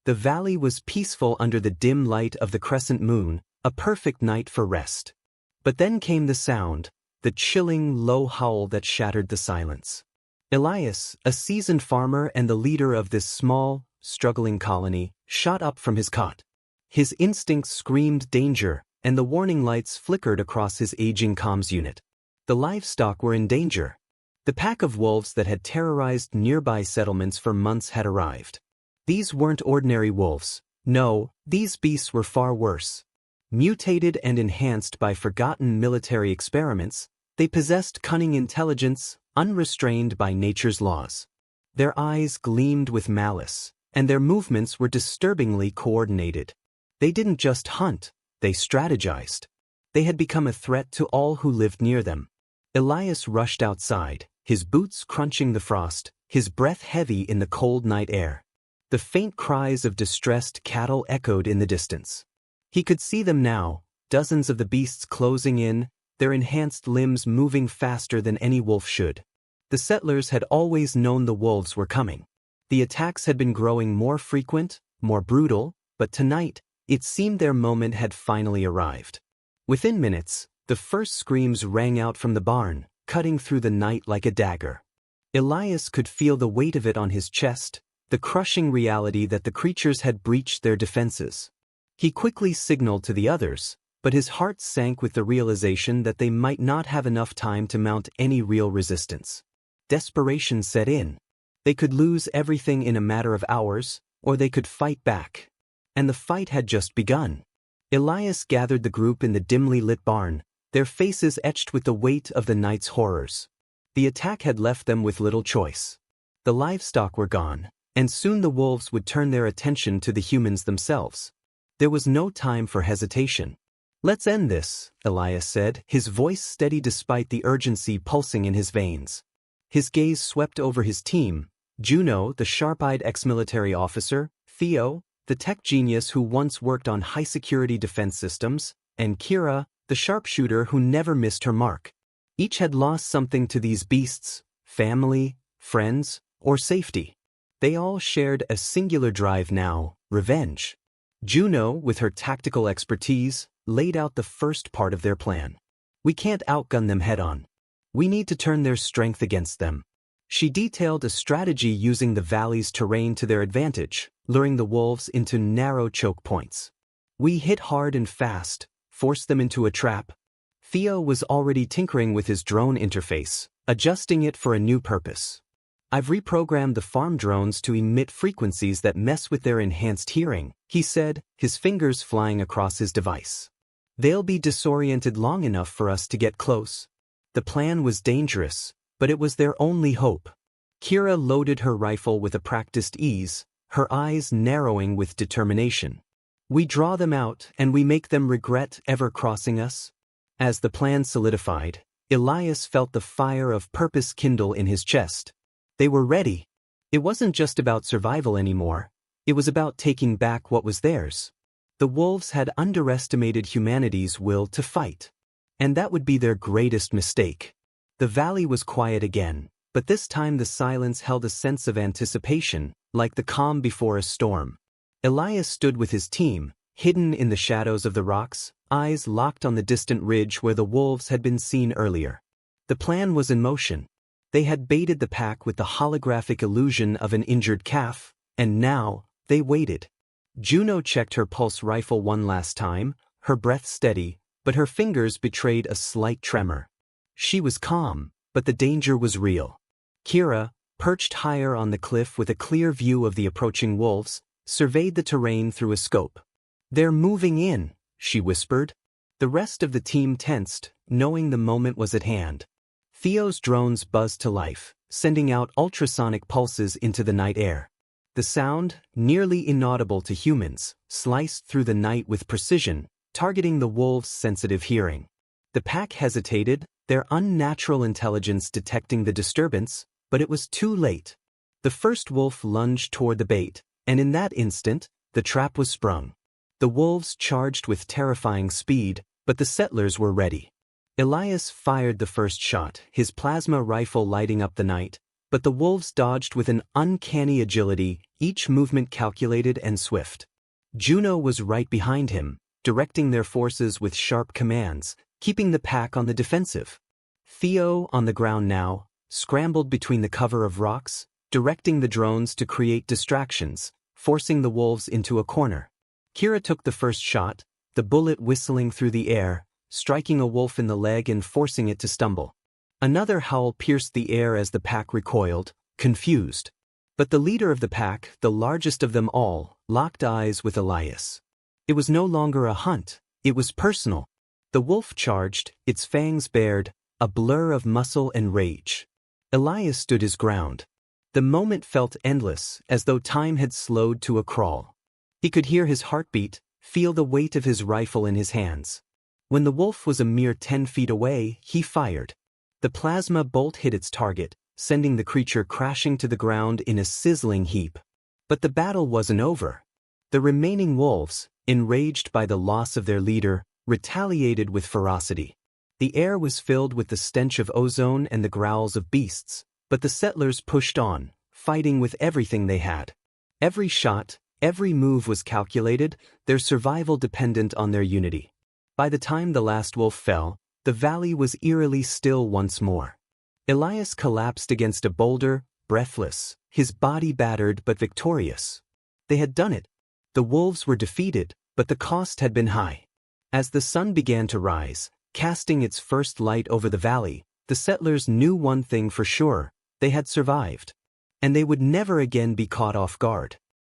The valley was peaceful under the dim light of the crescent moon, a perfect night for rest. But then came the sound, the chilling, low howl that shattered the silence. Elias, a seasoned farmer and the leader of this small, struggling colony, shot up from his cot. His instincts screamed danger, and the warning lights flickered across his aging comms unit. The livestock were in danger. The pack of wolves that had terrorized nearby settlements for months had arrived. These weren't ordinary wolves. No, these beasts were far worse. Mutated and enhanced by forgotten military experiments, they possessed cunning intelligence, unrestrained by nature's laws. Their eyes gleamed with malice, and their movements were disturbingly coordinated. They didn't just hunt, they strategized. They had become a threat to all who lived near them. Elias rushed outside, his boots crunching the frost, his breath heavy in the cold night air. The faint cries of distressed cattle echoed in the distance. He could see them now, dozens of the beasts closing in, their enhanced limbs moving faster than any wolf should. The settlers had always known the wolves were coming. The attacks had been growing more frequent, more brutal, but tonight, it seemed their moment had finally arrived. Within minutes, the first screams rang out from the barn, cutting through the night like a dagger. Elias could feel the weight of it on his chest, the crushing reality that the creatures had breached their defenses. He quickly signaled to the others, but his heart sank with the realization that they might not have enough time to mount any real resistance. Desperation set in. They could lose everything in a matter of hours, or they could fight back. And the fight had just begun. Elias gathered the group in the dimly lit barn, their faces etched with the weight of the night's horrors. The attack had left them with little choice. The livestock were gone, and soon the wolves would turn their attention to the humans themselves. There was no time for hesitation. "Let's end this," Elias said, his voice steady despite the urgency pulsing in his veins. His gaze swept over his team: Juno, the sharp-eyed ex-military officer, Theo, the tech genius who once worked on high-security defense systems, and Kira, the sharpshooter who never missed her mark. Each had lost something to these beasts: family, friends, or safety. They all shared a singular drive now: revenge. Juno, with her tactical expertise, laid out the first part of their plan. "We can't outgun them head-on. We need to turn their strength against them." She detailed a strategy using the valley's terrain to their advantage, luring the wolves into narrow choke points. "We hit hard and fast, force them into a trap." Theo was already tinkering with his drone interface, adjusting it for a new purpose. "I've reprogrammed the farm drones to emit frequencies that mess with their enhanced hearing," he said, his fingers flying across his device. "They'll be disoriented long enough for us to get close." The plan was dangerous, but it was their only hope. Kira loaded her rifle with a practiced ease, her eyes narrowing with determination. "We draw them out and we make them regret ever crossing us." As the plan solidified, Elias felt the fire of purpose kindle in his chest. They were ready. It wasn't just about survival anymore. It was about taking back what was theirs. The wolves had underestimated humanity's will to fight. And that would be their greatest mistake. The valley was quiet again, but this time the silence held a sense of anticipation, like the calm before a storm. Elias stood with his team, hidden in the shadows of the rocks, eyes locked on the distant ridge where the wolves had been seen earlier. The plan was in motion. They had baited the pack with the holographic illusion of an injured calf, and now, they waited. Juno checked her pulse rifle one last time, her breath steady, but her fingers betrayed a slight tremor. She was calm, but the danger was real. Kira, perched higher on the cliff with a clear view of the approaching wolves, surveyed the terrain through a scope. "They're moving in," she whispered. The rest of the team tensed, knowing the moment was at hand. Theo's drones buzzed to life, sending out ultrasonic pulses into the night air. The sound, nearly inaudible to humans, sliced through the night with precision, targeting the wolves' sensitive hearing. The pack hesitated, their unnatural intelligence detecting the disturbance, but it was too late. The first wolf lunged toward the bait, and in that instant, the trap was sprung. The wolves charged with terrifying speed, but the settlers were ready. Elias fired the first shot, his plasma rifle lighting up the night, But the wolves dodged with an uncanny agility, each movement calculated and swift. Juno was right behind him, directing their forces with sharp commands, keeping the pack on the defensive. Theo, on the ground now, scrambled between the cover of rocks, directing the drones to create distractions, forcing the wolves into a corner. Kira took the first shot, the bullet whistling through the air, striking a wolf in the leg and forcing it to stumble. Another howl pierced the air as the pack recoiled, confused. But the leader of the pack, the largest of them all, locked eyes with Elias. It was no longer a hunt, it was personal. The wolf charged, its fangs bared, a blur of muscle and rage. Elias stood his ground. The moment felt endless, as though time had slowed to a crawl. He could hear his heartbeat, feel the weight of his rifle in his hands. When the wolf was a mere 10 feet away, he fired. The plasma bolt hit its target, sending the creature crashing to the ground in a sizzling heap. But the battle wasn't over. The remaining wolves, enraged by the loss of their leader, retaliated with ferocity. The air was filled with the stench of ozone and the growls of beasts, but the settlers pushed on, fighting with everything they had. Every shot, every move was calculated, their survival dependent on their unity. By the time the last wolf fell, the valley was eerily still once more. Elias collapsed against a boulder, breathless, his body battered but victorious. They had done it. The wolves were defeated, but the cost had been high. As the sun began to rise, casting its first light over the valley, the settlers knew one thing for sure: they had survived. And they would never again be caught off guard.